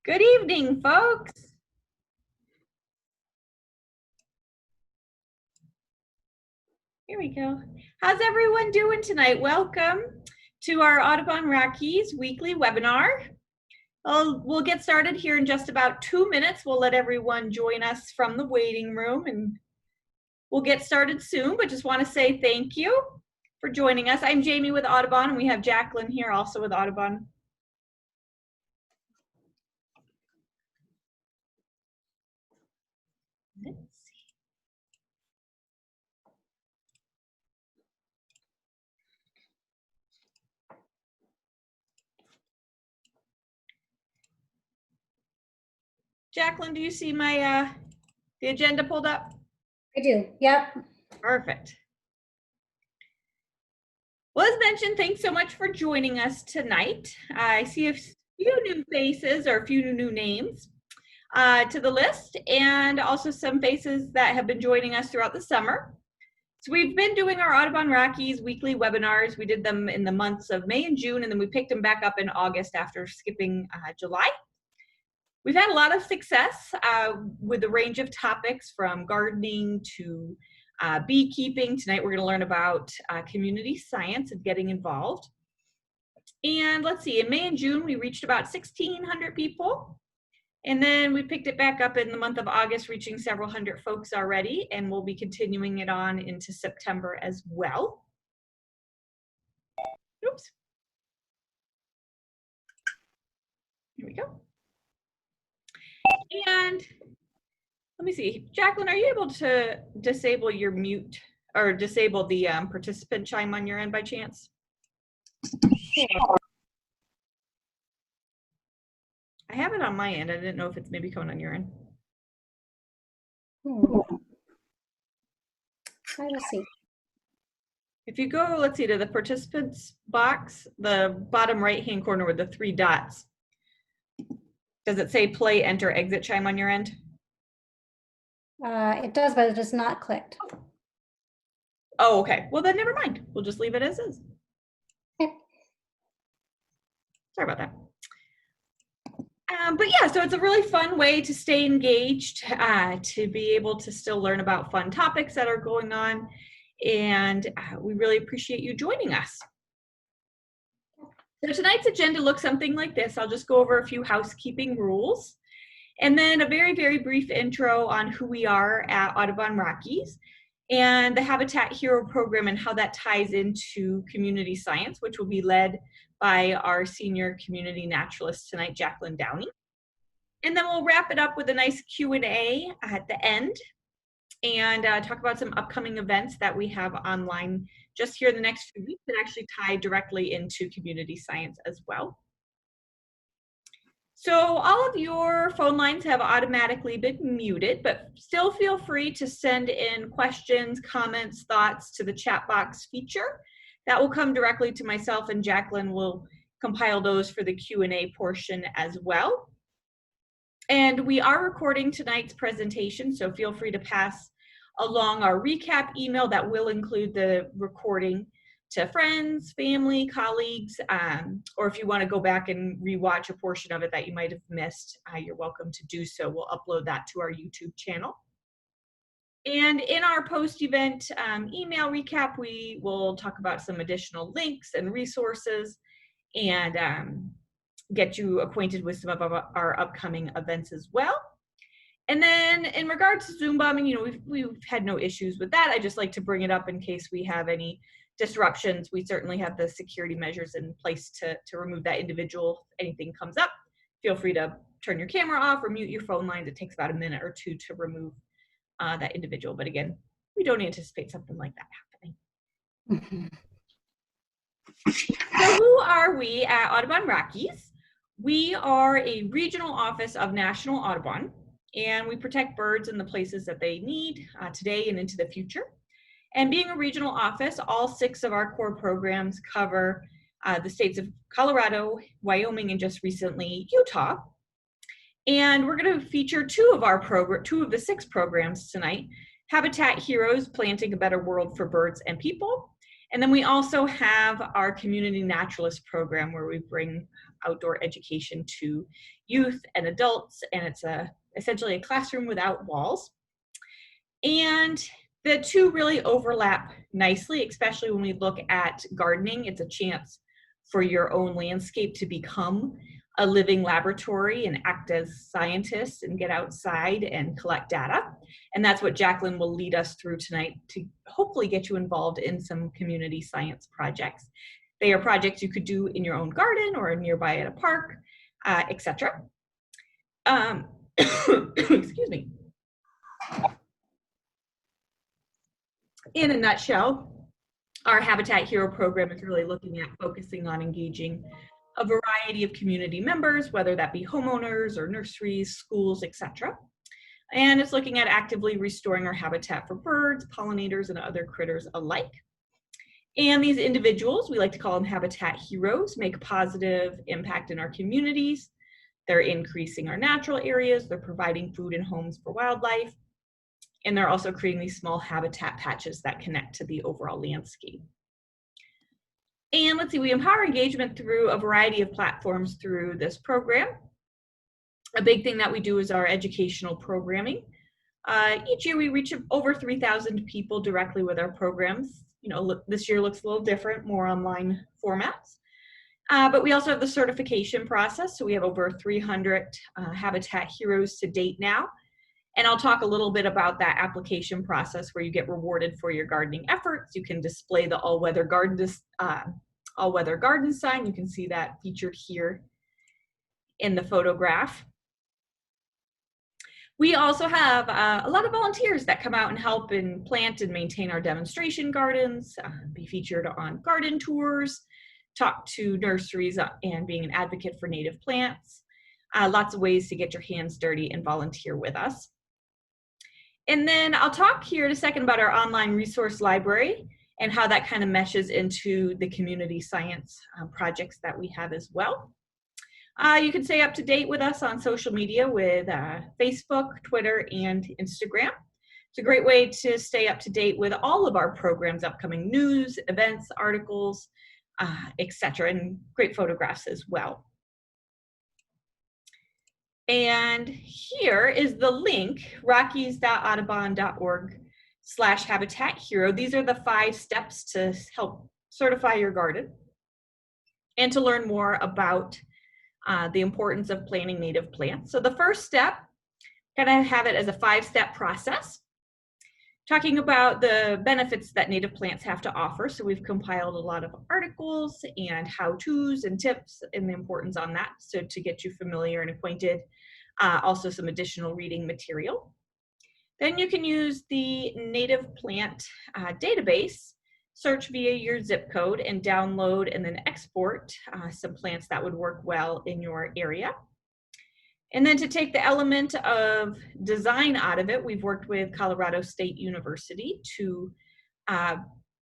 Good evening, folks. Here we go. How's everyone doing tonight? Welcome to our Audubon Rockies weekly webinar. We'll get started here in just about 2 minutes. We'll let everyone join us from the waiting room and we'll get started soon, but just want to say thank you for joining us. I'm Jamie with Audubon and we have Jacqueline here also with Audubon. Let's see. Jacqueline, do you see my the agenda pulled up? I do, yep. Perfect. Well, as mentioned, thanks so much for joining us tonight. I see a few new faces or a few new names to the list, and also some faces that have been joining us throughout the summer. So we've been doing our Audubon Rockies weekly webinars. We did them in the months of May and June, and then we picked them back up in August after skipping July. We've had a lot of success with a range of topics from gardening to beekeeping. Tonight we're going to learn about community science and getting involved. And let's see, in May and June we reached about 1,600 people. And then we picked it back up in the month of August, reaching several hundred folks already, and we'll be continuing it on into September as well. Oops. Here we go. And let me see, Jacqueline, are you able to disable your mute or disable the participant chime on your end by chance? Sure. I have it on my end. I didn't know if it's maybe coming on your end. I will see. If you go, let's see, to the participants box, the bottom right-hand corner with the 3 dots, does it say play, enter, exit chime on your end? It does, but it is not clicked. Oh, okay. Well, then never mind. We'll just leave it as is. Okay. Sorry about that. But yeah, so it's a really fun way to stay engaged, to be able to still learn about fun topics that are going on. And we really appreciate you joining us. So tonight's agenda looks something like this. I'll just go over a few housekeeping rules and then a very, very brief intro on who we are at Audubon Rockies and the Habitat Hero program and how that ties into community science, which will be led by our senior community naturalist tonight, Jacqueline Downey. And then we'll wrap it up with a nice Q&A at the end and talk about some upcoming events that we have online just here in the next few weeks that actually tie directly into community science as well. So all of your phone lines have automatically been muted, but still feel free to send in questions, comments, thoughts to the chat box feature. That will come directly to myself, and Jacqueline will compile those for the Q&A portion as well. And we are recording tonight's presentation, so feel free to pass along our recap email that will include the recording to friends, family, colleagues, or if you want to go back and rewatch a portion of it that you might have missed, you're welcome to do so. We'll upload that to our YouTube channel. And in our post-event email recap, we will talk about some additional links and resources and get you acquainted with some of our upcoming events as well. And then in regards to Zoom bombing, you know, we've had no issues with that. I just like to bring it up in case we have any disruptions. We certainly have the security measures in place to remove that individual. If anything comes up, feel free to turn your camera off or mute your phone lines. It takes about a minute or 2 to remove that individual. But again, we don't anticipate something like that happening. So who are we at Audubon Rockies? We are a regional office of National Audubon, and we protect birds in the places that they need today and into the future. And being a regional office, all 6 of our core programs cover the states of Colorado, Wyoming, and just recently Utah. And we're going to feature 2 of the 6 programs tonight: Habitat Heroes, Planting a Better World for Birds and People. And then we also have our Community Naturalist program, where we bring outdoor education to youth and adults, and it's essentially a classroom without walls. And the two really overlap nicely, especially when we look at gardening. It's a chance for your own landscape to become a living laboratory and act as scientists and get outside and collect data. And that's what Jacqueline will lead us through tonight to hopefully get you involved in some community science projects. They are projects you could do in your own garden or nearby at a park, etc. Excuse me. In a nutshell, our Habitat Hero program is really looking at focusing on engaging a variety of community members, whether that be homeowners or nurseries, schools, etc. And it's looking at actively restoring our habitat for birds, pollinators, and other critters alike. And these individuals, we like to call them habitat heroes, make a positive impact in our communities. They're increasing our natural areas, they're providing food and homes for wildlife, and they're also creating these small habitat patches that connect to the overall landscape. And let's see, we empower engagement through a variety of platforms through this program. A big thing that we do is our educational programming. Each year we reach over 3,000 people directly with our programs. You know, this year looks a little different, more online formats. But we also have the certification process. So we have over 300 Habitat Heroes to date now. And I'll talk a little bit about that application process where you get rewarded for your gardening efforts. You can display the all-weather garden sign. You can see that featured here in the photograph. We also have a lot of volunteers that come out and help and plant and maintain our demonstration gardens, be featured on garden tours, talk to nurseries and being an advocate for native plants. Lots of ways to get your hands dirty and volunteer with us. And then I'll talk here in a second about our online resource library and how that kind of meshes into the community science projects that we have as well. You can stay up to date with us on social media with Facebook, Twitter, and Instagram. It's a great way to stay up to date with all of our programs, upcoming news, events, articles, etc., and great photographs as well. And here is the link, rockies.audubon.org/Habitat Hero. These are the 5 steps to help certify your garden and to learn more about the importance of planting native plants. So the first step, kind of have it as a 5-step process, talking about the benefits that native plants have to offer. So we've compiled a lot of articles and how-tos and tips and the importance on that, so to get you familiar and acquainted. Also some additional reading material. Then you can use the native plant database, search via your zip code and download and then export some plants that would work well in your area. And then to take the element of design out of it, we've worked with Colorado State University to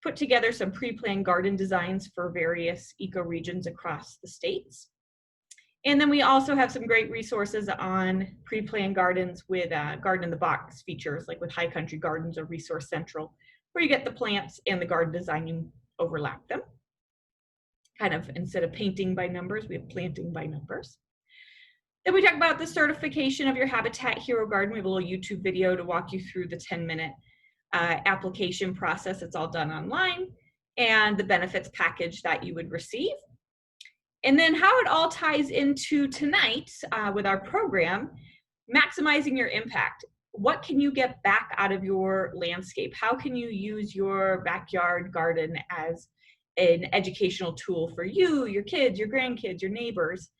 put together some pre-planned garden designs for various ecoregions across the states. And then we also have some great resources on pre-planned gardens with Garden in the Box features, like with High Country Gardens or Resource Central, where you get the plants and the garden design, you overlap them. Kind of, instead of painting by numbers, we have planting by numbers. Then we talk about the certification of your Habitat Hero garden. We have a little YouTube video to walk you through the 10-minute application process. It's all done online, and the benefits package that you would receive. And then how it all ties into tonight with our program, maximizing your impact. What can you get back out of your landscape? How can you use your backyard garden as an educational tool for you, your kids, your grandkids, your neighbors,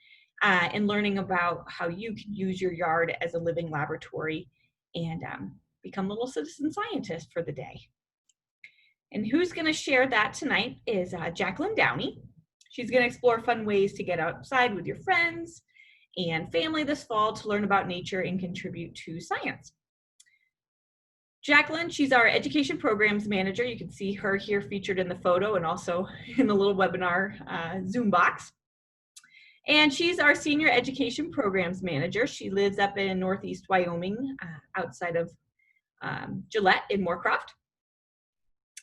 and learning about how you can use your yard as a living laboratory and become a little citizen scientist for the day. And who's going to share that tonight is Jacqueline Downey. She's going to explore fun ways to get outside with your friends and family this fall to learn about nature and contribute to science. Jacqueline, she's our education programs manager. You can see her here featured in the photo and also in the little webinar Zoom box. And she's our senior education programs manager. She lives up in Northeast Wyoming, outside of Gillette in Moorcroft.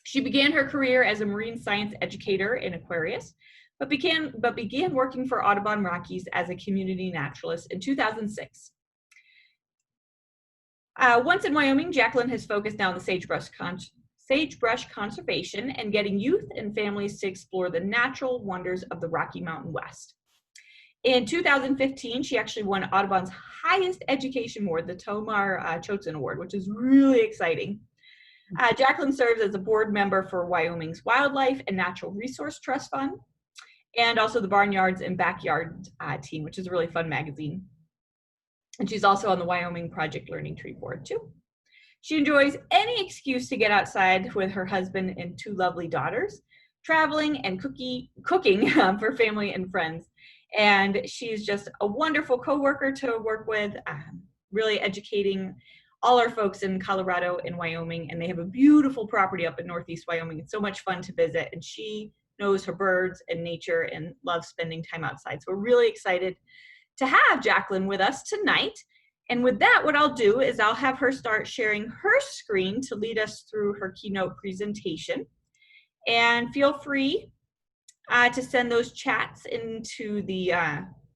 She began her career as a marine science educator in Aquarius, began working for Audubon Rockies as a community naturalist in 2006. Once in Wyoming, Jacqueline has focused now on the sagebrush conservation and getting youth and families to explore the natural wonders of the Rocky Mountain West. In 2015, she actually won Audubon's highest education award, the Tomar Chotzen Award, which is really exciting. Jacqueline serves as a board member for Wyoming's Wildlife and Natural Resource Trust Fund, and also the Barnyards and Backyard team, which is a really fun magazine. And she's also on the Wyoming Project Learning Tree Board too. She enjoys any excuse to get outside with her husband and 2 lovely daughters, traveling and cooking for family and friends. And she's just a wonderful coworker to work with, really educating all our folks in Colorado and Wyoming. And they have a beautiful property up in Northeast Wyoming. It's so much fun to visit. And she knows her birds and nature and loves spending time outside. So we're really excited to have Jacqueline with us tonight. And with that, what I'll do is I'll have her start sharing her screen to lead us through her keynote presentation. And feel free to send those chats into the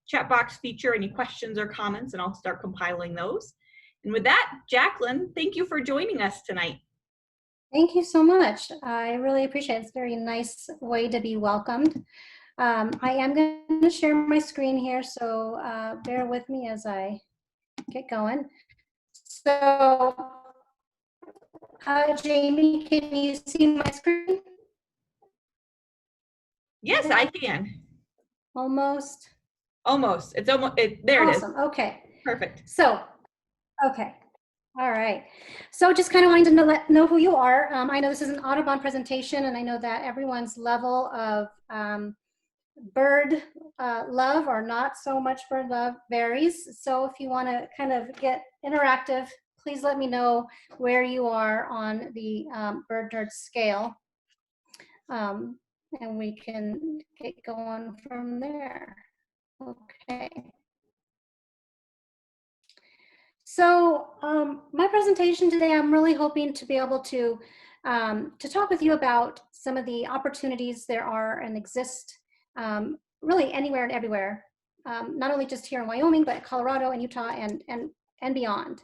chat box feature, any questions or comments, and I'll start compiling those. And with that, Jacqueline, thank you for joining us tonight. Thank you so much. I really appreciate it. It's a very nice way to be welcomed. I am going to share my screen here, so bear with me as I get going. So, Jamie, can you see my screen? Yes, I can. Almost. Almost. It's almost. There it is. Awesome. Okay. Perfect. So, okay. All right. So just kind of wanting to know who you are. I know this is an Audubon presentation, and I know that everyone's level of bird love or not so much bird love varies. So if you want to kind of get interactive, please let me know where you are on the bird nerd scale. And we can get going from there. Okay. So my presentation today, I'm really hoping to be able to talk with you about some of the opportunities there are and exist really anywhere and everywhere, not only just here in Wyoming, but Colorado and Utah and beyond.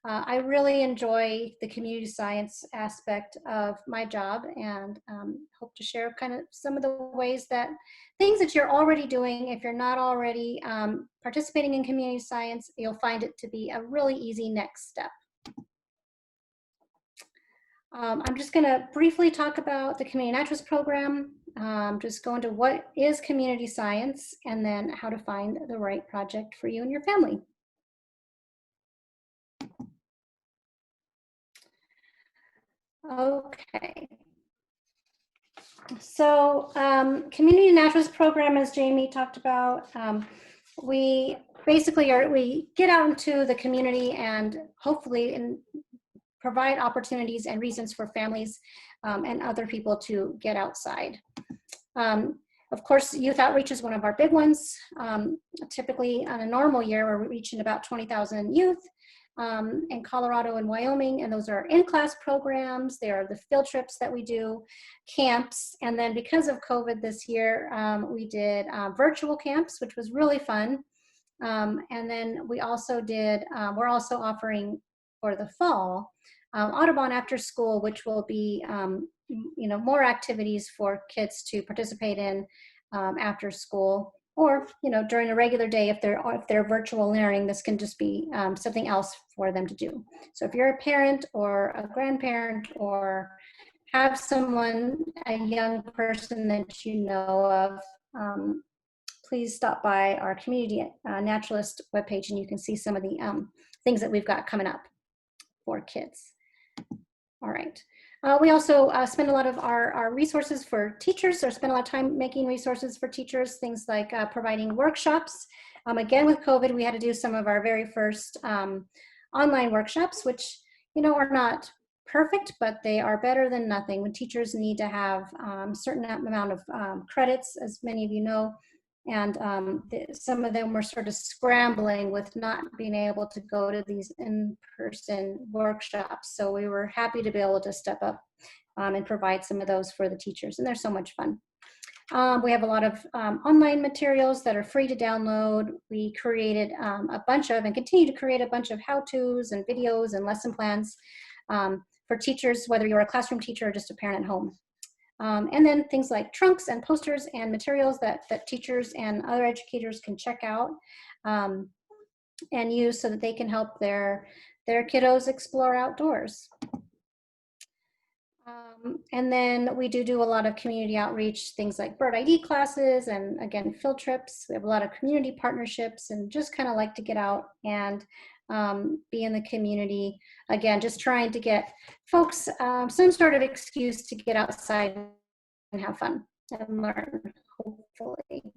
I really enjoy the community science aspect of my job, and hope to share kind of some of the ways that things that you're already doing, if you're not already participating in community science, you'll find it to be a really easy next step. I'm just going to briefly talk about the Community Naturalist Program, just go into what is community science, and then how to find the right project for you and your family. Okay. So Community Naturalist Program, as Jamie talked about, we basically we get out into the community and hopefully provide opportunities and reasons for families and other people to get outside. Of course, youth outreach is one of our big ones. Typically on a normal year, we're reaching about 20,000 youth in Colorado and Wyoming, and those are in-class programs. They are the field trips that we do, camps, and then because of COVID this year, we did virtual camps, which was really fun. And then we also did, we're also offering for the fall, Audubon After School, which will be, you know, more activities for kids to participate in after school, or, you know, during a regular day. If they're virtual learning, this can just be something else for them to do. So if you're a parent or a grandparent or have someone, a young person that you know of, please stop by our Community Naturalist webpage, and you can see some of the things that we've got coming up for kids. All right. We also spend a lot of our resources for teachers, or spend a lot of time making resources for teachers, things like providing workshops. Again, with COVID, we had to do some of our very first online workshops, which, you know, are not perfect, but they are better than nothing. When teachers need to have a certain amount of credits, as many of you know, and some of them were sort of scrambling with not being able to go to these in-person workshops. So we were happy to be able to step up and provide some of those for the teachers, and they're so much fun. We have a lot of online materials that are free to download. We created a bunch of, and continue to create a bunch of how-tos and videos and lesson plans for teachers, whether you're a classroom teacher or just a parent at home. And then things like trunks and posters and materials that teachers and other educators can check out and use so that they can help their kiddos explore outdoors. And then we do a lot of community outreach, things like bird ID classes and, again, field trips. We have a lot of community partnerships and just kind of like to get out and be in the community. Again, just trying to get folks some sort of excuse to get outside and have fun and learn, hopefully.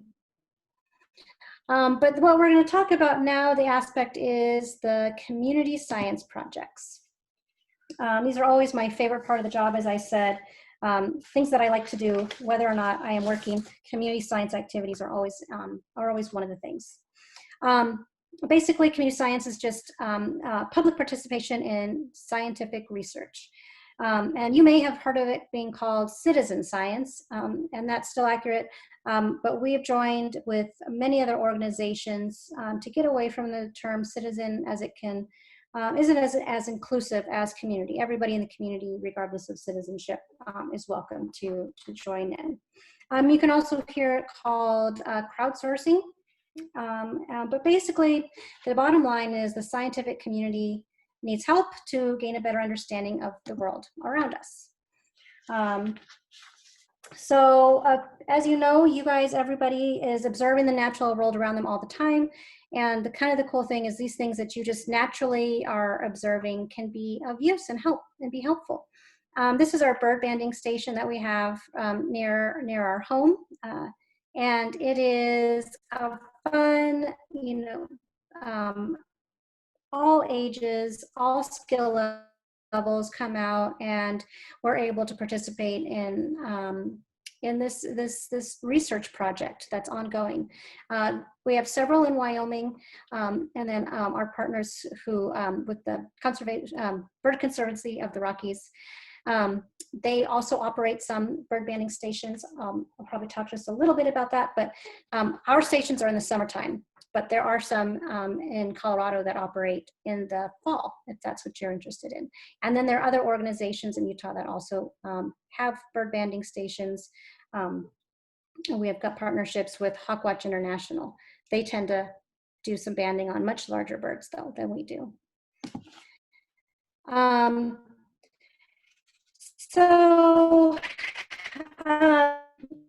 But what we're going to talk about now, the aspect is the community science projects. These are always my favorite part of the job, as I said. Things that I like to do, whether or not I am working, community science activities are always one of the things. Basically, community science is just public participation in scientific research. And you may have heard of it being called citizen science, and that's still accurate. But we have joined with many other organizations to get away from the term citizen, as it can isn't as inclusive as community. Everybody in the community, regardless of citizenship, is welcome to join in. You can also hear it called crowdsourcing. But basically, the bottom line is the scientific community needs help to gain a better understanding of the world around us. As you know, you guys, everybody is observing the natural world around them all the time. And the cool thing is these things that you just naturally are observing can be of use and be helpful. This is our bird banding station that we have near our home. And it is a fun, all ages, all skill levels come out, and we're able to participate in this research project that's ongoing. We have several in Wyoming, and then our partners who with the Bird Conservancy of the Rockies. They also operate some bird banding stations. I'll probably talk just a little bit about that, but our stations are in the summertime, but there are some in Colorado that operate in the fall, if that's what you're interested in. And then there are other organizations in Utah that also have bird banding stations. And we have got partnerships with Hawkwatch International. They tend to do some banding on much larger birds, though, than we do.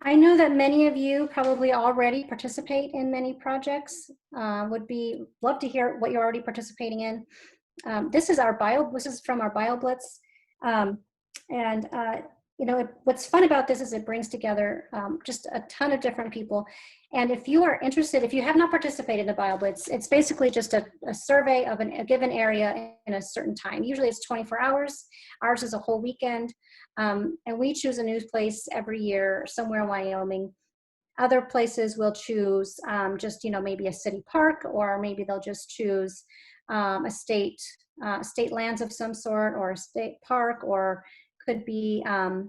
I know that many of you probably already participate in many projects. Love to hear what you're already participating in. This is from our Bioblitz. What's fun about this is it brings together just a ton of different people. And if you are interested, if you have not participated in a Bioblitz, it's basically just a survey of a given area in a certain time. Usually it's 24 hours. Ours is a whole weekend. And we choose a new place every year, somewhere in Wyoming. Other places will choose just, maybe a city park, or maybe they'll just choose a state lands of some sort, or a state park, or could be, a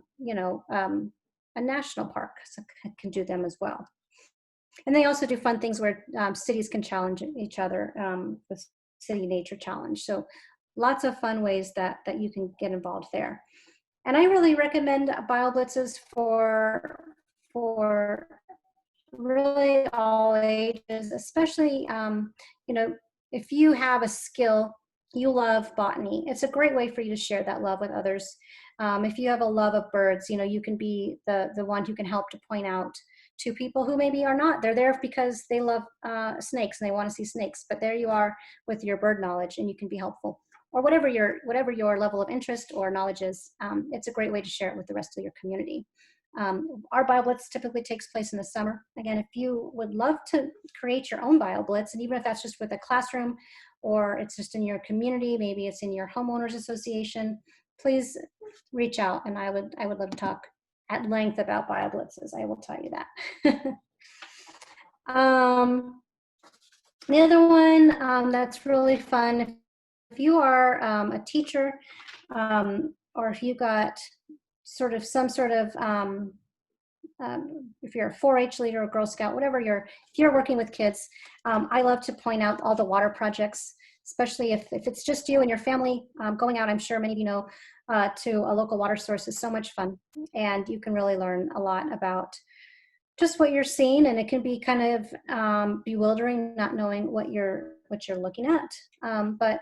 national park, so can do them as well. And they also do fun things where cities can challenge each other with City Nature Challenge. So lots of fun ways that you can get involved there. And I really recommend Bioblitzes for really all ages, especially, if you have a skill, you love botany. It's a great way for you to share that love with others. If you have a love of birds, you can be the one who can help to point out to people who maybe are not. They're there because they love snakes and they want to see snakes, but there you are with your bird knowledge, and you can be helpful. Or whatever your level of interest or knowledge is, it's a great way to share it with the rest of your community. Our Bioblitz typically takes place in the summer. Again, if you would love to create your own Bioblitz, and even if that's just with a classroom, or it's just in your community, maybe it's in your homeowners association, please reach out, and I would love to talk at length about Bioblitzes. I will tell you that. The other one that's really fun, if you are a teacher, or if you got some sort of if you're a 4-H leader or Girl Scout, whatever if you're working with kids, I love to point out all the water projects, especially if it's just you and your family going out. I'm sure many of you know to a local water source is so much fun, and you can really learn a lot about just what you're seeing, and it can be kind of bewildering not knowing what you're looking at. But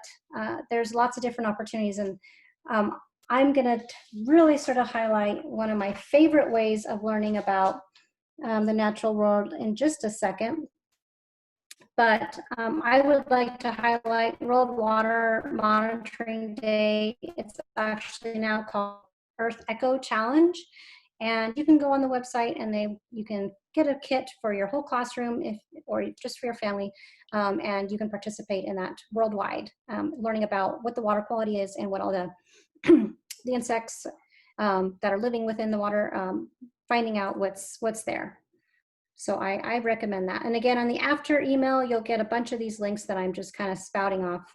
there's lots of different opportunities, and I'm going to really sort of highlight one of my favorite ways of learning about the natural world in just a second. But I would like to highlight World Water Monitoring Day. It's actually now called Earth Echo Challenge. And you can go on the website and you can get a kit for your whole classroom or just for your family. And you can participate in that worldwide, learning about what the water quality is and what all the the insects that are living within the water, finding out what's there. So I recommend that. And again, on the after email, you'll get a bunch of these links that I'm just kind of spouting off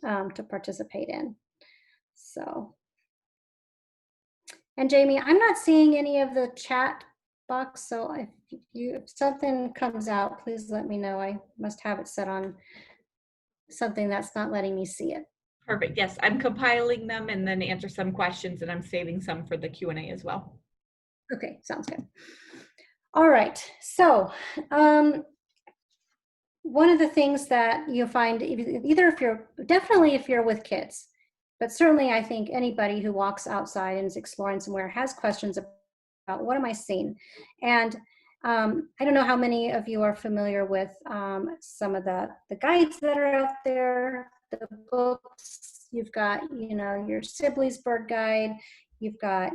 to participate in. So, and Jamie, I'm not seeing any of the chat box. So if something comes out, please let me know. I must have it set on something that's not letting me see it. Perfect. Yes, I'm compiling them and then answer some questions, and I'm saving some for the Q&A as well. Okay, sounds good. All right. So one of the things that you'll find, either if you're with kids, but certainly I think anybody who walks outside and is exploring somewhere has questions about what am I seeing? And I don't know how many of you are familiar with some of the guides that are out there, the books. You've got, your Sibley's bird guide. You've got,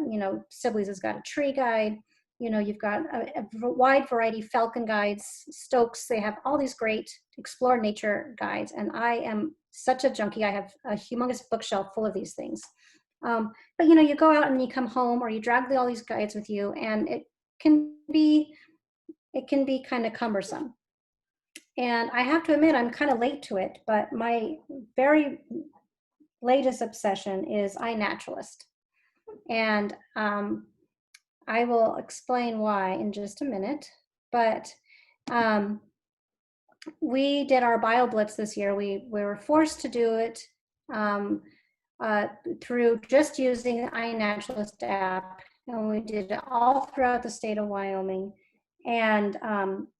Sibley's has got a tree guide. You've got a wide variety of falcon guides, Stokes. They have all these great explore nature guides. And I am such a junkie. I have a humongous bookshelf full of these things. But you go out and you come home, or you drag all these guides with you, and it can be kind of cumbersome. And I have to admit, I'm kind of late to it, but my very latest obsession is iNaturalist. And I will explain why in just a minute. But we did our Bioblitz this year. We were forced to do it through just using the iNaturalist app. And we did it all throughout the state of Wyoming. And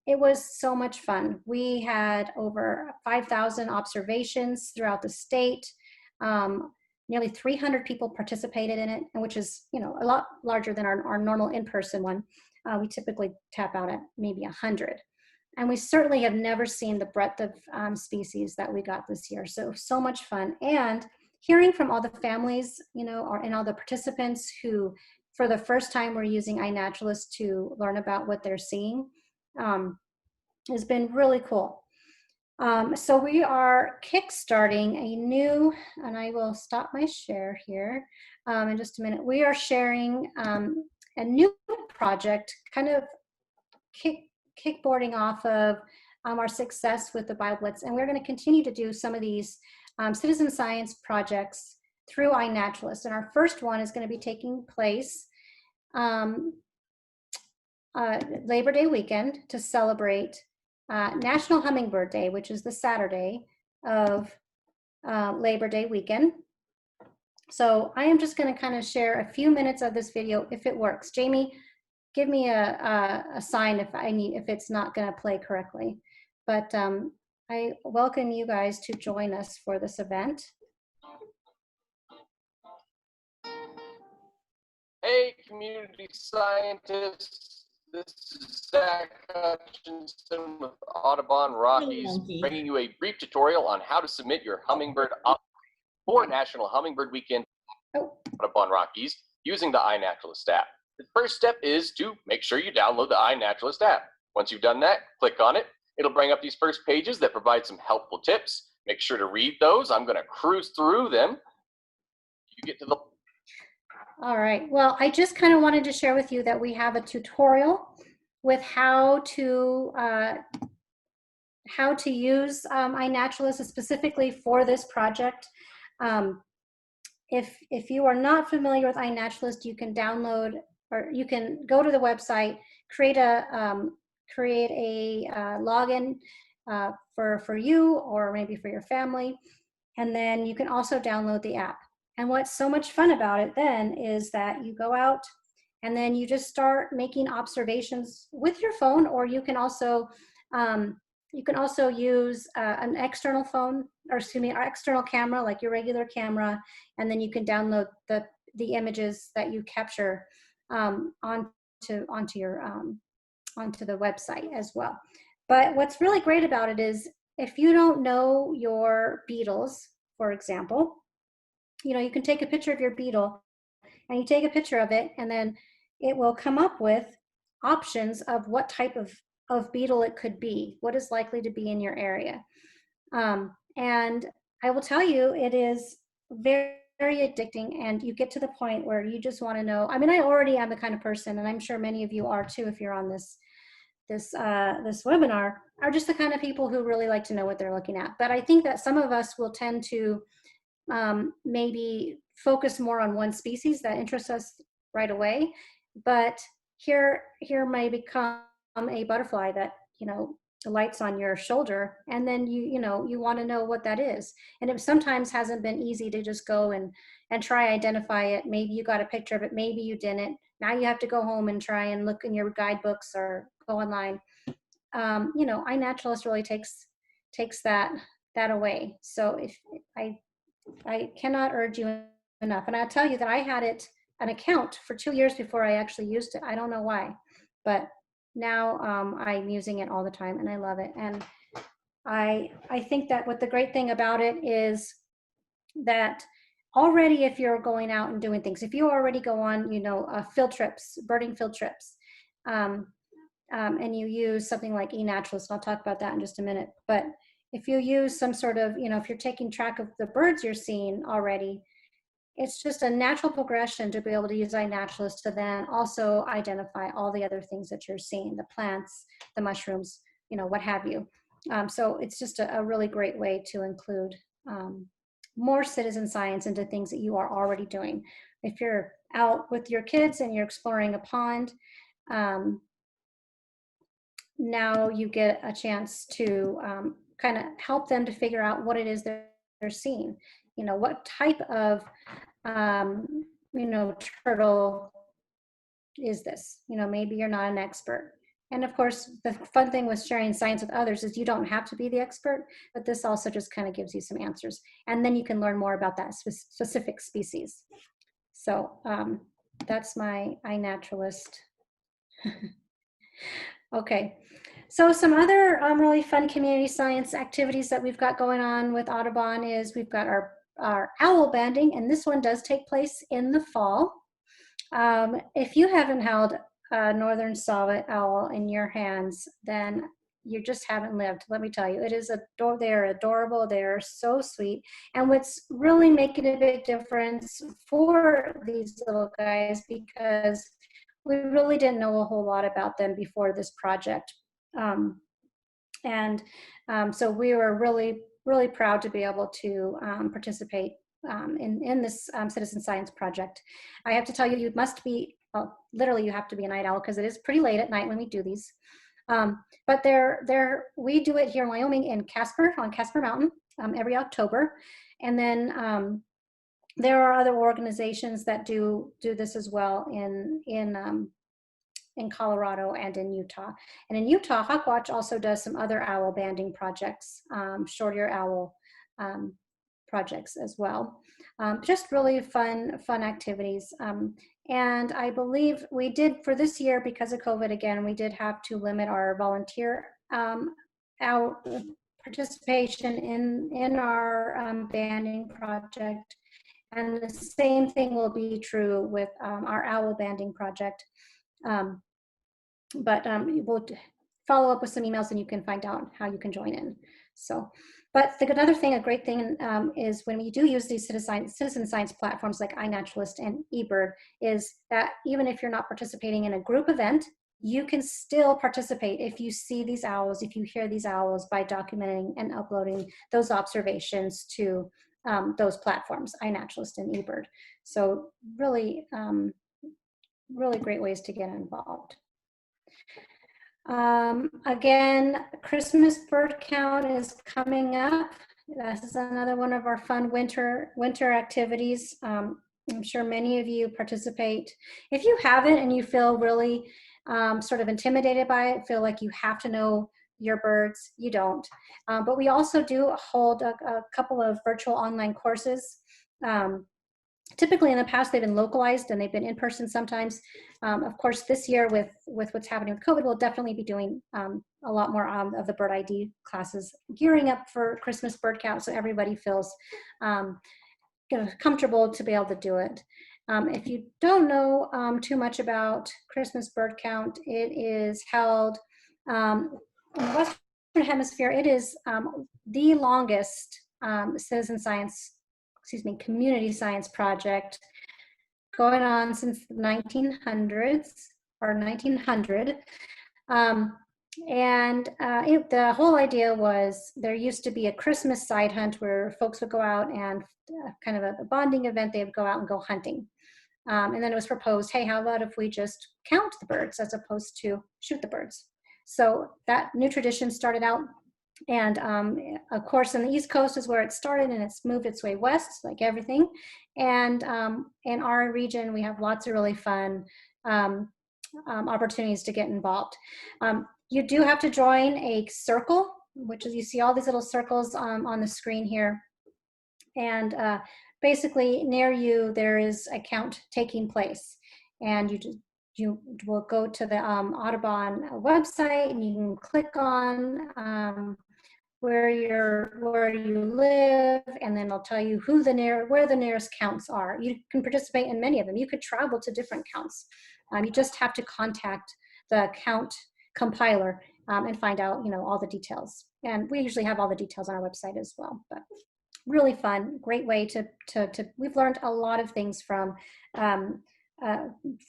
it was so much fun. We had over 5,000 observations throughout the state. Nearly 300 people participated in it, and which is, a lot larger than our normal in-person one. We typically tap out at maybe 100. And we certainly have never seen the breadth of species that we got this year. So much fun. And hearing from all the families, and all the participants who, for the first time, were using iNaturalist to learn about what they're seeing, has been really cool. So we are kickstarting a new, and I will stop my share here in just a minute. We are sharing a new project, kind of kickboarding off of our success with the Bioblitz, and we're going to continue to do some of these citizen science projects through iNaturalist. And our first one is going to be taking place Labor Day weekend to celebrate National Hummingbird Day, which is the Saturday of Labor Day weekend. So I am just going to kind of share a few minutes of this video if it works. Jamie, give me a sign if it's not going to play correctly. But I welcome you guys to join us for this event. Hey, community scientists. This is Zach Hutchinson with Audubon Rockies, bringing you a brief tutorial on how to submit your Hummingbird for National Hummingbird Weekend Audubon Rockies using the iNaturalist app. The first step is to make sure you download the iNaturalist app. Once you've done that, click on it. It'll bring up these first pages that provide some helpful tips. Make sure to read those. I'm going to cruise through them. You get to the All right, well, I just kind of wanted to share with you that we have a tutorial with how to use iNaturalist specifically for this project. If you are not familiar with iNaturalist, you can download or you can go to the website, create a login for you or maybe for your family, and then you can also download the app. And what's so much fun about it then is that you go out and then you just start making observations with your phone, or you can also use an external phone, or excuse me, our external camera, like your regular camera, and then you can download the images that you capture onto the website as well. But what's really great about it is if you don't know your beetles, for example, you can take a picture of your beetle and you take a picture of it, and then it will come up with options of what type of beetle it could be, what is likely to be in your area. And I will tell you, it is very, very addicting, and you get to the point where you just want to know. I mean, I already am the kind of person, and I'm sure many of you are too, if you're on this webinar, are just the kind of people who really like to know what they're looking at. But I think that some of us will tend to maybe focus more on one species that interests us right away. But here may become a butterfly that, lights on your shoulder, and then you want to know what that is. And it sometimes hasn't been easy to just go and try identify it. Maybe you got a picture of it, maybe you didn't. Now you have to go home and try and look in your guidebooks or go online. iNaturalist really takes that away. So if I cannot urge you enough. And I'll tell you that I had an account for 2 years before I actually used it. I don't know why, but now I'm using it all the time and I love it. And I think that what the great thing about it is that already, if you're going out and doing things, if you already go on, field trips, birding field trips, and you use something like eNaturalist, I'll talk about that in just a minute. But if you use some sort of, if you're taking track of the birds you're seeing already, it's just a natural progression to be able to use iNaturalist to then also identify all the other things that you're seeing, the plants, the mushrooms, what have you. So it's just a really great way to include more citizen science into things that you are already doing. If you're out with your kids and you're exploring a pond, now you get a chance to kind of help them to figure out what it is they're seeing. What type of, turtle is this? Maybe you're not an expert. And of course, the fun thing with sharing science with others is you don't have to be the expert, but this also just kind of gives you some answers. And then you can learn more about that specific species. So that's my iNaturalist. Okay. So some other really fun community science activities that we've got going on with Audubon is we've got our owl banding, and this one does take place in the fall. If you haven't held a northern saw-whet owl in your hands, then you just haven't lived. Let me tell you, it is they're adorable. They're so sweet. And what's really making a big difference for these little guys, because we really didn't know a whole lot about them before this project. So we were really, really proud to be able to participate in this citizen science project. I have to tell you, you must be, literally you have to be a night owl because it is pretty late at night when we do these. But we do it here in Wyoming in Casper, on Casper Mountain, every October. And then there are other organizations that do this as well in Colorado and in Utah. And in Utah, Hawkwatch also does some other owl banding projects, short-ear owl projects as well. Just really fun activities. And I believe we did, for this year, because of COVID again, we did have to limit our volunteer participation in our banding project. And the same thing will be true with our owl banding project. But we'll follow up with some emails and you can find out how you can join in. So, but another thing, a great thing is when we do use these citizen science platforms like iNaturalist and eBird, is that even if you're not participating in a group event, you can still participate if you see these owls, if you hear these owls, by documenting and uploading those observations to those platforms, iNaturalist and eBird. So really, really great ways to get involved. Again, Christmas bird count is coming up. This is another one of our fun winter activities. I'm sure many of you participate. If you haven't and you feel really sort of intimidated by it, feel like you have to know your birds, you don't. But we also do hold a couple of virtual online courses. Typically in the past, they've been localized and they've been in person sometimes. Of course, this year with what's happening with COVID, we'll definitely be doing a lot more of the bird ID classes, gearing up for Christmas bird count so everybody feels comfortable to be able to do it. If you don't know too much about Christmas bird count, it is held in the Western Hemisphere. It is the longest community science project going on since the 1900s or 1900. The whole idea was there used to be a Christmas side hunt where folks would go out and kind of a bonding event, they would go out and go hunting. And then it was proposed, hey, how about if we just count the birds as opposed to shoot the birds? So that new tradition started out. And of course, in the East Coast is where it started, and it's moved its way west, like everything. And in our region, we have lots of really fun opportunities to get involved. You do have to join a circle, which is, you see all these little circles on the screen here. And basically, near you, there is a count taking place. And you will go to the Audubon website, and you can click on where you live, and then I'll tell you where the nearest counts are. You can participate in many of them. You could travel to different counts. You just have to contact the count compiler and find out, all the details. And we usually have all the details on our website as well. But really fun, great way to we've learned a lot of things from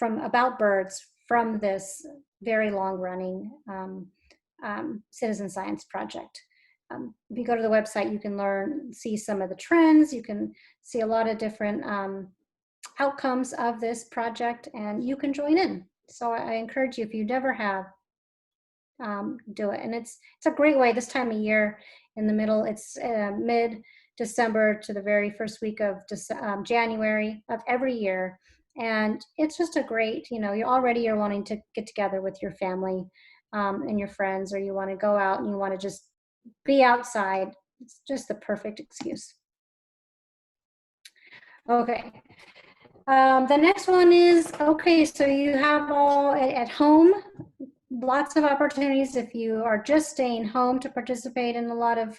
about birds from this very long-running citizen science project. If you go to the website, you can see some of the trends. You can see a lot of different outcomes of this project, and you can join in. So I encourage you, if you never have, do it. And it's a great way this time of year in the middle. It's mid-December to the very first week of January of every year. And it's just a great, you're wanting to get together with your family and your friends, or you want to go out and you want to just be outside. It's just the perfect excuse. Okay. The next one is, okay, so you have all at home, lots of opportunities if you are just staying home to participate in a lot of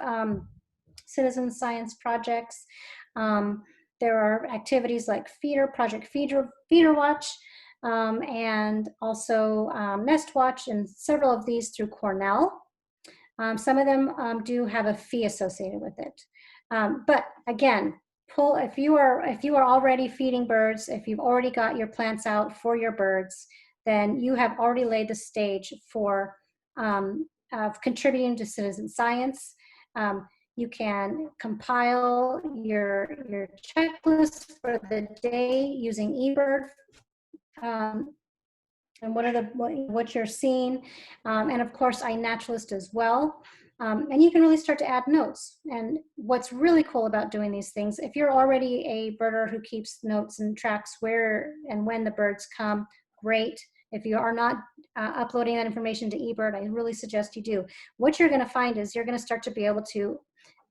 citizen science projects. There are activities like Project Feeder Watch, and also Nest Watch, and several of these through Cornell. Some of them do have a fee associated with it. But again, if you are already feeding birds, if you've already got your plants out for your birds, then you have already laid the stage for contributing to citizen science. You can compile your checklist for the day using eBird. And what you're seeing, and of course iNaturalist as well. And you can really start to add notes. And what's really cool about doing these things, if you're already a birder who keeps notes and tracks where and when the birds come, great. If you are not uploading that information to eBird, I really suggest you do. What you're going to find is you're going to start to be able to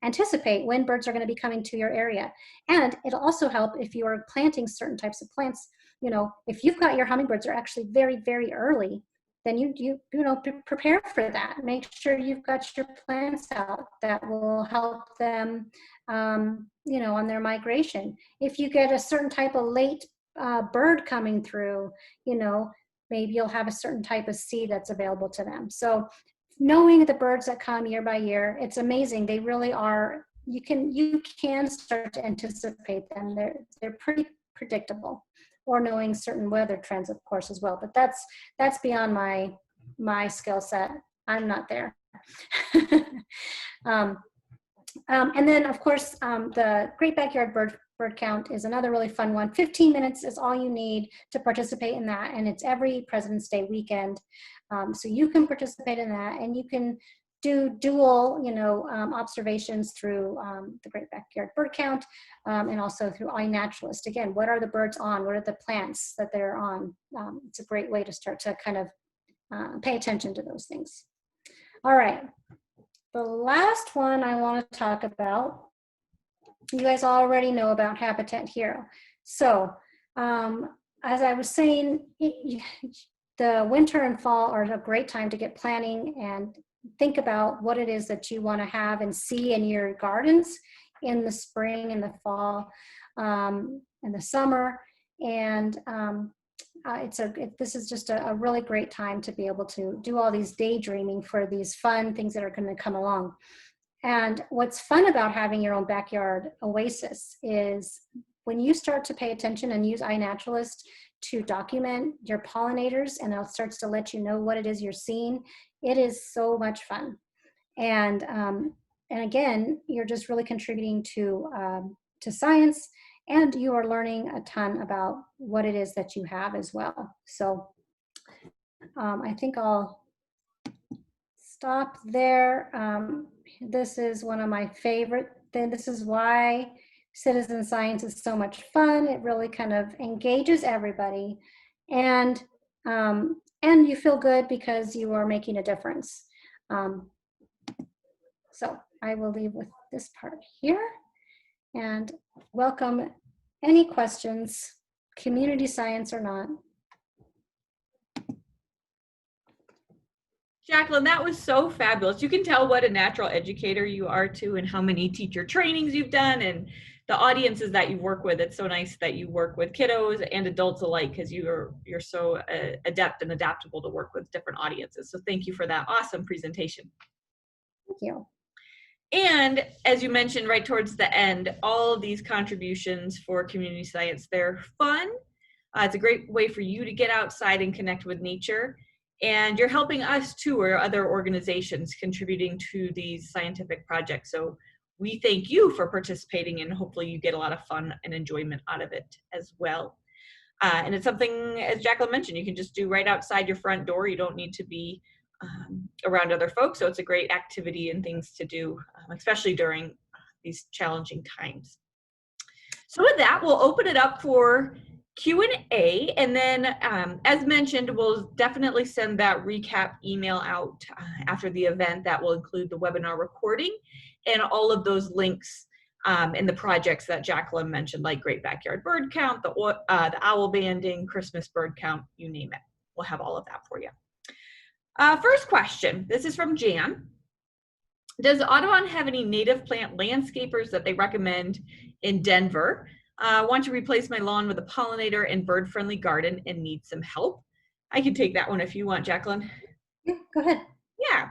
anticipate when birds are going to be coming to your area. And it'll also help if you are planting certain types of plants. If you've got your hummingbirds are actually very, very early, then you prepare for that. Make sure you've got your plants out that will help them, on their migration. If you get a certain type of late bird coming through, maybe you'll have a certain type of seed that's available to them. So knowing the birds that come year by year, it's amazing. They really are, you can start to anticipate them. They're pretty predictable. Or knowing certain weather trends, of course, as well. But that's beyond my skill set. I'm not there. And then, of course, the Great Backyard Bird bird count is another really fun one. 15 minutes is all you need to participate in that, and it's every President's Day weekend. So you can participate in that, and you can do dual, observations through the Great Backyard Bird Count, and also through iNaturalist. Again, what are the birds on? What are the plants that they're on? It's a great way to start to kind of pay attention to those things. All right, the last one I want to talk about, you guys already know about Habitat Hero. So as I was saying, the winter and fall are a great time to get planning and think about what it is that you want to have and see in your gardens in the spring and the fall and the summer. And this is just a really great time to be able to do all these daydreaming for these fun things that are going to come along. And what's fun about having your own backyard oasis is when you start to pay attention and use iNaturalist to document your pollinators, and it starts to let you know what it is you're seeing, it is so much fun. And again, you're just really contributing to science, and you are learning a ton about what it is that you have as well. So I think I'll stop there. This is one of my favorite things. This is why citizen science is so much fun. It really kind of engages everybody, and you feel good because you are making a difference. So I will leave with this part here and welcome any questions, community science or not. Jacqueline, that was so fabulous. You can tell what a natural educator you are too, and how many teacher trainings you've done, and the audiences that you work with. It's so nice that you work with kiddos and adults alike, because you're so adept and adaptable to work with different audiences. So thank you for that awesome presentation. Thank you. And as you mentioned right towards the end, all of these contributions for community science, they're fun. It's a great way for you to get outside and connect with nature. And you're helping us too, or other organizations contributing to these scientific projects. So we thank you for participating, and hopefully you get a lot of fun and enjoyment out of it as well. And it's something, as Jacqueline mentioned, you can just do right outside your front door. You don't need to be around other folks. So it's a great activity and things to do, especially during these challenging times. So with that, we'll open it up for Q&A, and then as mentioned, we'll definitely send that recap email out after the event that will include the webinar recording and all of those links and the projects that Jacqueline mentioned, like Great Backyard Bird Count, the owl banding, Christmas bird count, you name it. We'll have all of that for you. First question, this is from Jan. Does Audubon have any native plant landscapers that they recommend in Denver? I want to replace my lawn with a pollinator and bird-friendly garden and need some help. I can take that one if you want, Jacqueline. Yeah, go ahead. Yeah,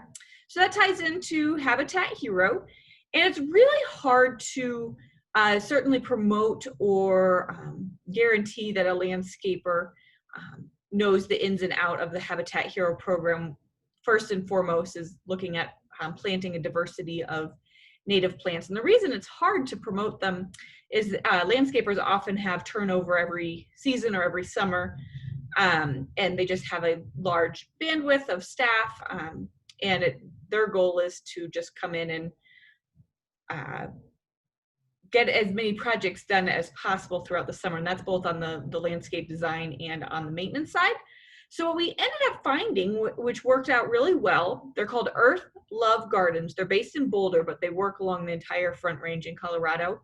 so that ties into Habitat Hero, and it's really hard to certainly promote or guarantee that a landscaper knows the ins and out of the Habitat Hero program. First and foremost is looking at planting a diversity of native plants. And the reason it's hard to promote them is landscapers often have turnover every season or every summer, and they just have a large bandwidth of staff, and their goal is to just come in and get as many projects done as possible throughout the summer, and that's both on the landscape design and on the maintenance side. So what we ended up finding, which worked out really well, they're called Earth Love Gardens. They're based in Boulder, but they work along the entire Front Range in Colorado.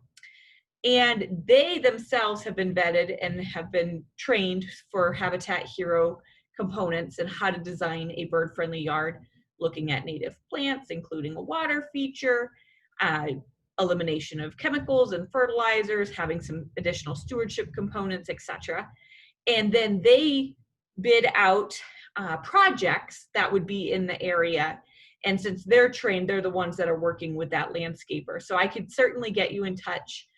And they themselves have been vetted and have been trained for Habitat Hero components and how to design a bird-friendly yard, looking at native plants, including a water feature, elimination of chemicals and fertilizers, having some additional stewardship components, etc. And then they bid out projects that would be in the area. And since they're trained, they're the ones that are working with that landscaper. So I could certainly get you in touch,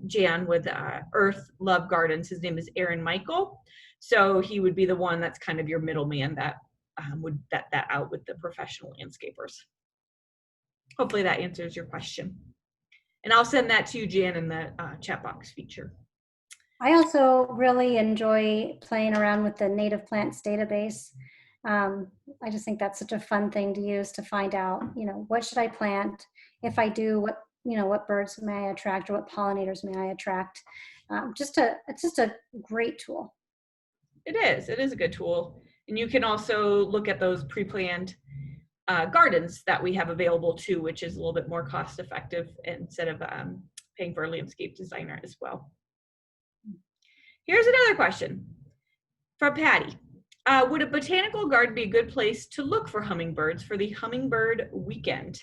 Jan, with Earth Love Gardens. His name is Aaron Michael. So he would be the one that's kind of your middleman that would vet that out with the professional landscapers. Hopefully that answers your question. And I'll send that to you, Jan, in the chat box feature. I also really enjoy playing around with the native plants database. I just think that's such a fun thing to use to find out, what should I plant? If I do, what birds may I attract, or what pollinators may I attract? It's just a great tool. It is a good tool. And you can also look at those pre-planned gardens that we have available too, which is a little bit more cost effective instead of paying for a landscape designer as well. Here's another question from Patty. Would a botanical garden be a good place to look for hummingbirds for the Hummingbird weekend?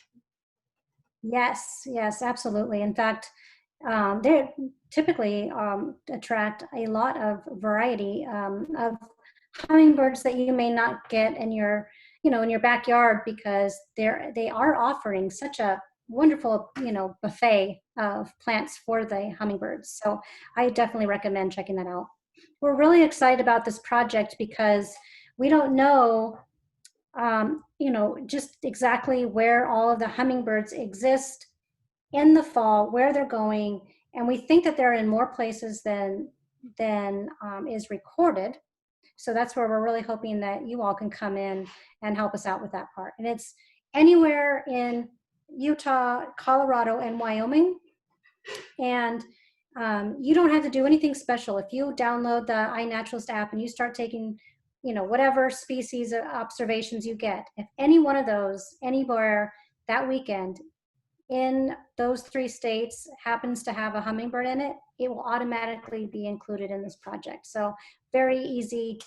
Yes, absolutely. In fact, they typically attract a lot of variety of hummingbirds that you may not get in your, in your backyard, because they are offering such a wonderful, buffet of plants for the hummingbirds. So I definitely recommend checking that out. We're really excited about this project because we don't know, just exactly where all of the hummingbirds exist in the fall, where they're going, and we think that they're in more places than is recorded. So that's where we're really hoping that you all can come in and help us out with that part. And it's anywhere in Utah, Colorado, and Wyoming. And you don't have to do anything special. If you download the iNaturalist app and you start taking, whatever species of observations you get, if any one of those, anywhere that weekend in those 3 states happens to have a hummingbird in it, it will automatically be included in this project. So very easy,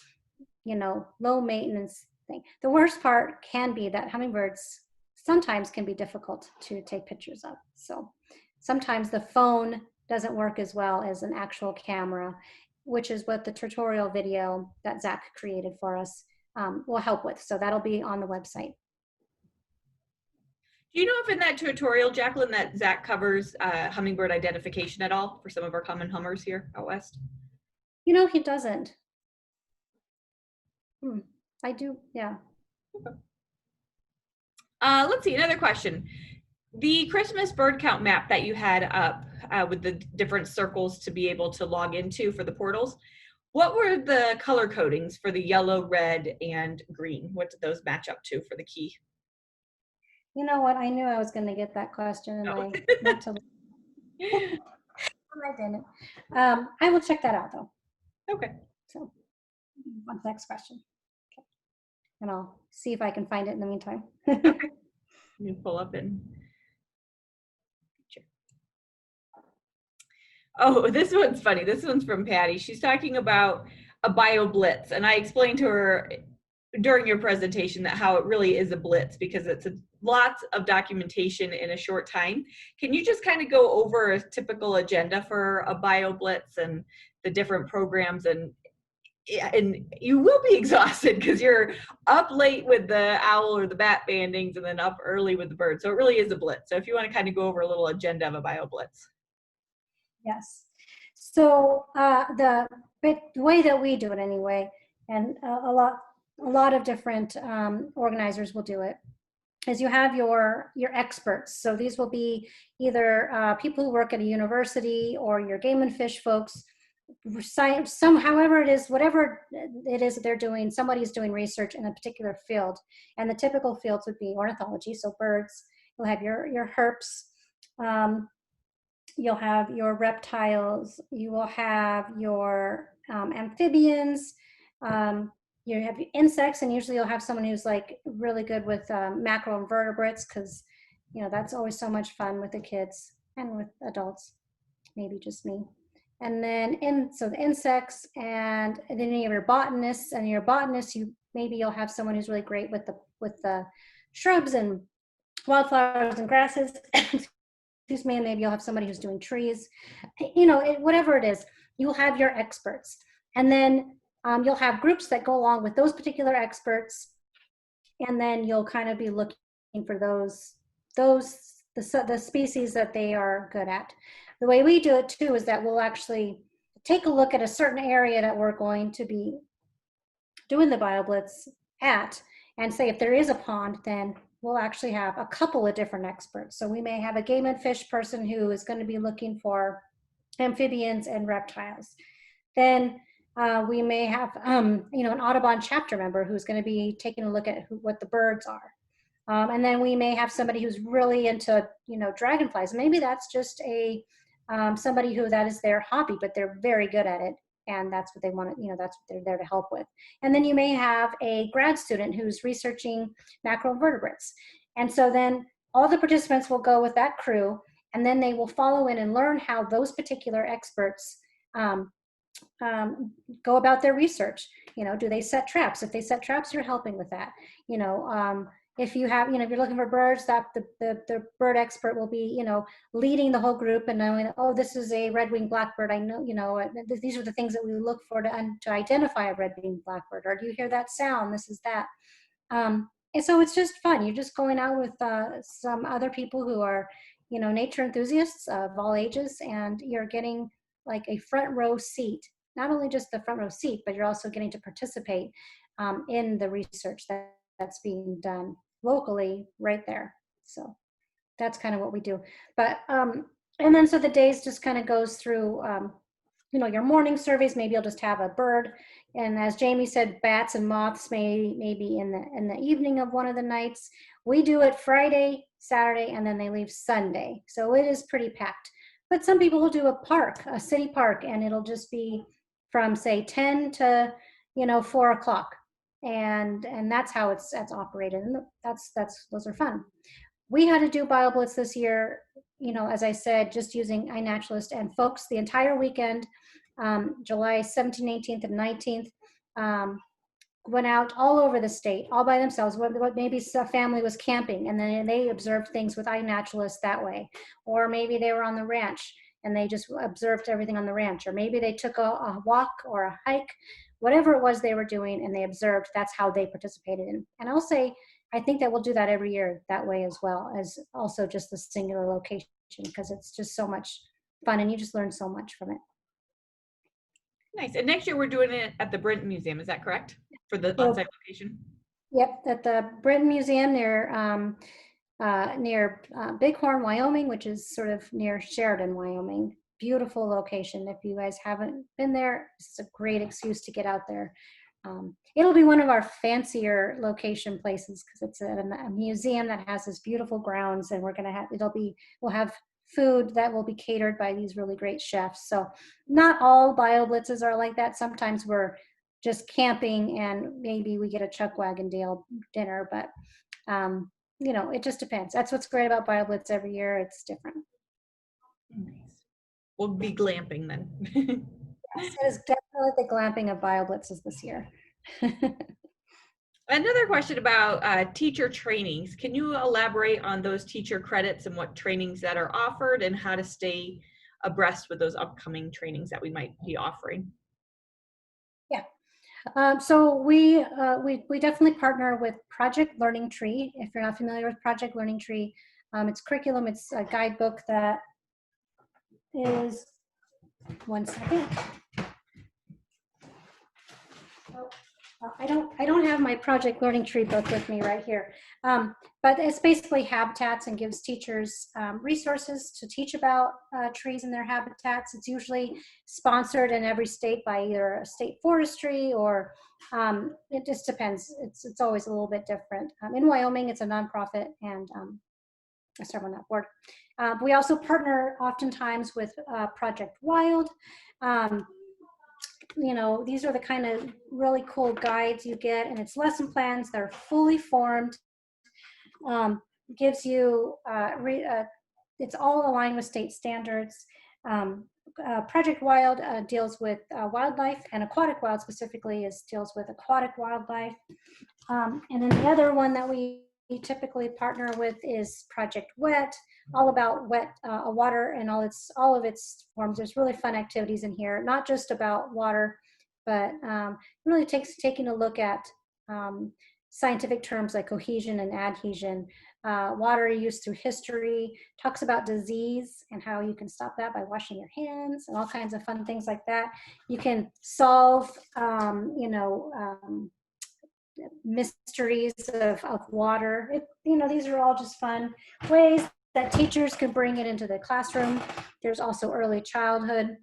low maintenance thing. The worst part can be that hummingbirds sometimes can be difficult to take pictures of. So sometimes the phone doesn't work as well as an actual camera, which is what the tutorial video that Zach created for us will help with. So that'll be on the website. Do you know if in that tutorial, Jacqueline, that Zach covers hummingbird identification at all for some of our common hummers here out west? He doesn't. I do, yeah. Okay. Let's see, another question. The Christmas bird count map that you had up with the different circles to be able to log into for the portals, what were the color codings for the yellow, red, and green? What did those match up to for the key? You know what? I knew I was going to get that question, and I meant to. I didn't. I will check that out, though. Okay. So, what's the next question? Okay. And I'll see if I can find it in the meantime. Okay. You pull up and. Oh, this one's funny. This one's from Patty. She's talking about a Bioblitz, and I explained to her during your presentation that how it really is a blitz because it's lots of documentation in a short time. Can you just kind of go over a typical agenda for a Bioblitz and the different programs, and you will be exhausted because you're up late with the owl or the bat bandings and then up early with the bird. So it really is a blitz. So if you want to kind of go over a little agenda of a Bioblitz. Yes. So the way that we do it anyway, and a lot of different organizers will do it, is you have your experts. So these will be either people who work at a university or your game and fish folks, however it is, whatever it is that they're doing, somebody's doing research in a particular field. And the typical fields would be ornithology, so birds. You'll have your herps. You'll have your reptiles, you will have your amphibians, you have insects, and usually you'll have someone who's like really good with macroinvertebrates, because that's always so much fun with the kids and with adults, maybe just me. And then so the insects, and then you have your botanists, and your botanists, you'll have someone who's really great with the shrubs and wildflowers and grasses. Excuse me, and maybe you'll have somebody who's doing trees, whatever it is, you'll have your experts. And then you'll have groups that go along with those particular experts, and then you'll kind of be looking for the species that they are good at. The way we do it too is that we'll actually take a look at a certain area that we're going to be doing the Bioblitz at, and say if there is a pond, then we'll actually have a couple of different experts. So we may have a game and fish person who is going to be looking for amphibians and reptiles. Then we may have, you know, an Audubon chapter member who's going to be taking a look at what the birds are. And then we may have somebody who's really into, you know, dragonflies. Maybe that's just a somebody who that is their hobby, but they're very good at it. And that's what they want to, you know, that's what they're there to help with. And then you may have a grad student who's researching macroinvertebrates. And so then all the participants will go with that crew, and then they will follow in and learn how those particular experts go about their research. You know, do they set traps? If they set traps, you're helping with that. You know, if you have, you know, if you're looking for birds, that the bird expert will be, you know, leading the whole group and knowing, oh, this is a red-winged blackbird. I know, you know, these are the things that we look for to identify a red-winged blackbird. Or do you hear that sound? This is that. And so it's just fun. You're just going out with some other people who are, you know, nature enthusiasts of all ages, and you're getting like a front row seat. Not only just the front row seat, but you're also getting to participate in the research that's being done locally right there. So that's kind of what we do. But and then so the days just kind of goes through, you know, your morning surveys. Maybe you'll just have a bird, and as Jamie said, bats and moths maybe in the evening of one of the nights. We do it Friday, Saturday, and then they leave Sunday. So it is pretty packed. But some people will do a park, a city park, and it'll just be from say 10 to, you know, 4 o'clock. And that's how it's operated. And those are fun. We had to do Bioblitz this year, you know, as I said, just using iNaturalist, and folks the entire weekend, July 17th, 18th, and 19th, went out all over the state, all by themselves. What maybe a family was camping, and then they observed things with iNaturalist that way. Or maybe they were on the ranch and they just observed everything on the ranch. Or maybe they took a walk or a hike, whatever it was they were doing, and they observed. That's how they participated in. And I'll say, I think that we'll do that every year that way, as well as also just the singular location, because it's just so much fun and you just learn so much from it. Nice. And next year we're doing it at the Brinton Museum. Is that correct? For the on-site location? Yep, at the Brinton Museum near Bighorn, Wyoming, which is sort of near Sheridan, Wyoming. Beautiful location. If you guys haven't been there, it's a great excuse to get out there. It'll be one of our fancier location places because it's a museum that has this beautiful grounds, and we're gonna have we'll have food that will be catered by these really great chefs. So not all Bioblitzes are like that. Sometimes we're just camping and maybe we get a chuck wagon deal dinner, but you know, it just depends. That's what's great about Bioblitz every year. It's different. Nice. We'll be glamping then. Yes, it is definitely the glamping of Bioblitzes this year. Another question about teacher trainings. Can you elaborate on those teacher credits and what trainings that are offered and how to stay abreast with those upcoming trainings that we might be offering? Yeah. So we definitely partner with Project Learning Tree. If you're not familiar with Project Learning Tree, it's curriculum. It's a guidebook that is, one second. Oh, I don't have my Project Learning Tree book with me right here, but it's basically habitats and gives teachers resources to teach about trees and their habitats. It's usually sponsored in every state by either a state forestry or it just depends. It's always a little bit different. In Wyoming, it's a nonprofit, and I serve on that board. We also partner oftentimes with Project Wild. You know, these are the kind of really cool guides you get, and it's lesson plans that are fully formed. Gives you, it's all aligned with state standards. Project Wild deals with wildlife, and Aquatic Wild specifically deals with aquatic wildlife. And then the other one that we typically partner with is Project Wet, all about wet water and all of its forms. There's really fun activities in here, not just about water, but really taking a look at scientific terms like cohesion and adhesion, water use through history, talks about disease and how you can stop that by washing your hands, and all kinds of fun things like that. You can solve, mysteries of water. These are all just fun ways that teachers can bring it into the classroom. There's also early childhood.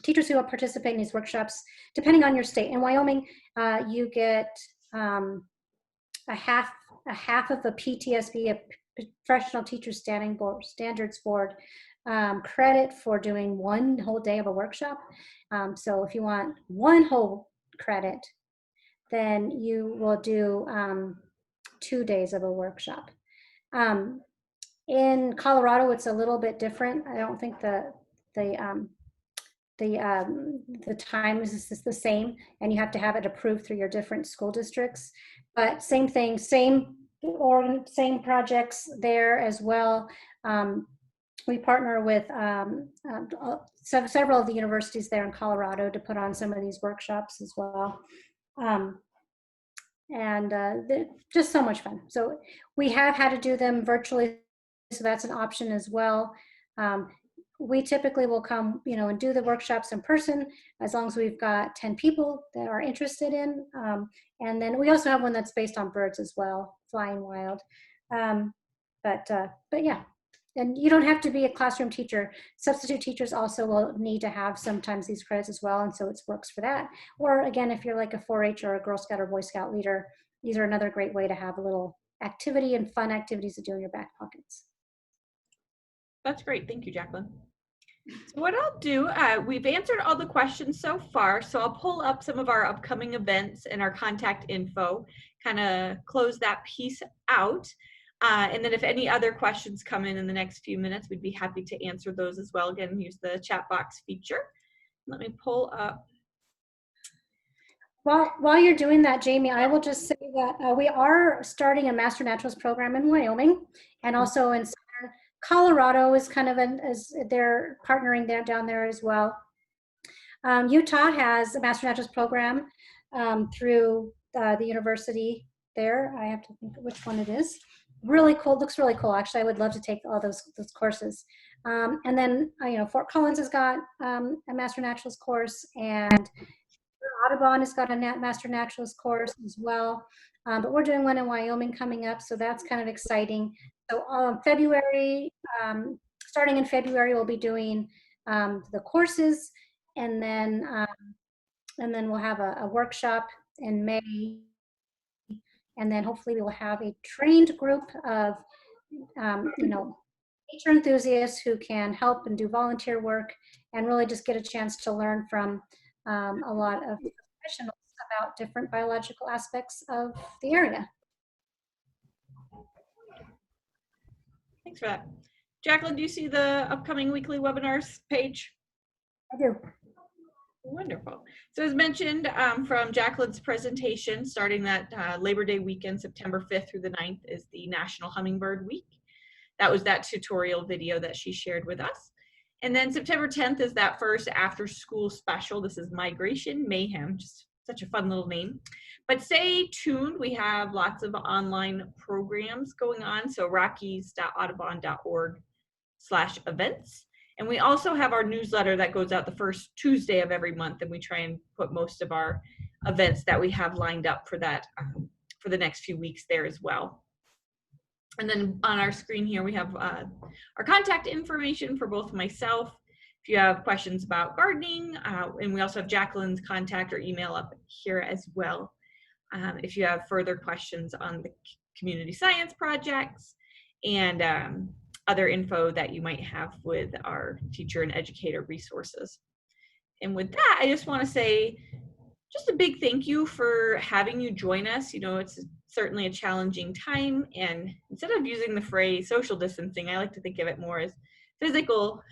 Teachers who participate in these workshops, depending on your state. In Wyoming, you get a half of a PTSB, a Professional Teacher Standards Board, credit for doing one whole day of a workshop. So if you want one whole credit, then you will do 2 days of a workshop. In Colorado, it's a little bit different. I don't think the time is the same, and you have to have it approved through your different school districts. But same thing, same projects there as well. We partner with several of the universities there in Colorado to put on some of these workshops as well. They're just so much fun. So we have had to do them virtually, so that's an option as well. We typically will come, and do the workshops in person as long as we've got 10 people that are interested in. And then we also have one that's based on birds as well, flying wild. But yeah, and you don't have to be a classroom teacher. Substitute teachers also will need to have sometimes these credits as well, and so it works for that. Or again, if you're like a 4-H or a Girl Scout or Boy Scout leader, these are another great way to have a little activity and fun activities to do in your back pockets. That's great. Thank you, Jacqueline. So what I'll do, we've answered all the questions so far, so I'll pull up some of our upcoming events and our contact info, kind of close that piece out. And then if any other questions come in the next few minutes, we'd be happy to answer those as well. Again, use the chat box feature. Let me pull up. While you're doing that, Jamie, I will just say that we are starting a Master Naturalist program in Wyoming, and also in Colorado is kind of as they're partnering there down there as well. Utah has a Master Naturalist program through the university there. I have to think which one it is. Really cool, looks really cool. Actually, I would love to take all those courses. And then Fort Collins has got a Master Naturalist course, and Audubon has got a Master Naturalist course as well. But we're doing one in Wyoming coming up, so that's kind of exciting. So February, starting in February, we'll be doing the courses, and then we'll have a workshop in May, and then hopefully we will have a trained group of nature enthusiasts who can help and do volunteer work, and really just get a chance to learn from a lot of professionals about different biological aspects of the area. Thanks for that. Jacqueline, do you see the upcoming weekly webinars page? I do. Wonderful. So as mentioned from Jacqueline's presentation, starting that Labor Day weekend, September 5th through the 9th, is the National Hummingbird Week. That was that tutorial video that she shared with us. And then September 10th is that first after school special. This is Migration Mayhem, just such a fun little name. But stay tuned, we have lots of online programs going on. So rockies.audubon.org/events. And we also have our newsletter that goes out the first Tuesday of every month, and we try and put most of our events that we have lined up for that for the next few weeks there as well. And then on our screen here, we have our contact information for both myself. If you have questions about gardening, and we also have Jacqueline's contact or email up here as well. If you have further questions on the community science projects and other info that you might have with our teacher and educator resources. And with that, I just want to say just a big thank you for having you join us. It's certainly a challenging time, and instead of using the phrase social distancing, I like to think of it more as physical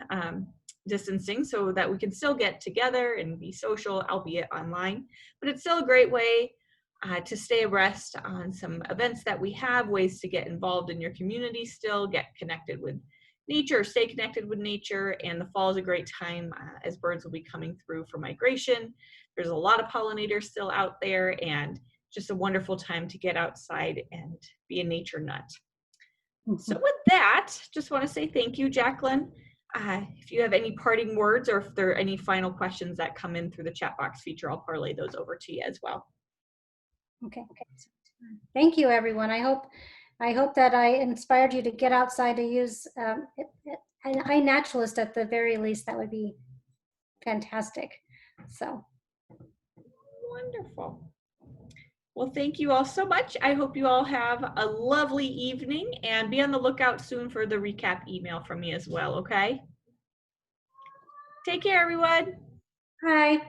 distancing, so that we can still get together and be social, albeit online. But it's still a great way to stay abreast on some events that we have, ways to get involved in your community still, get connected with nature, stay connected with nature. And the fall is a great time as birds will be coming through for migration. There's a lot of pollinators still out there, and just a wonderful time to get outside and be a nature nut. So with that, just want to say thank you, Jacqueline. If you have any parting words, or if there are any final questions that come in through the chat box feature, I'll parlay those over to you as well. Okay. Thank you, everyone. I hope that I inspired you to get outside to use an iNaturalist at the very least. That would be fantastic. So. Wonderful. Well, thank you all so much. I hope you all have a lovely evening, and be on the lookout soon for the recap email from me as well, okay? Take care, everyone. Bye.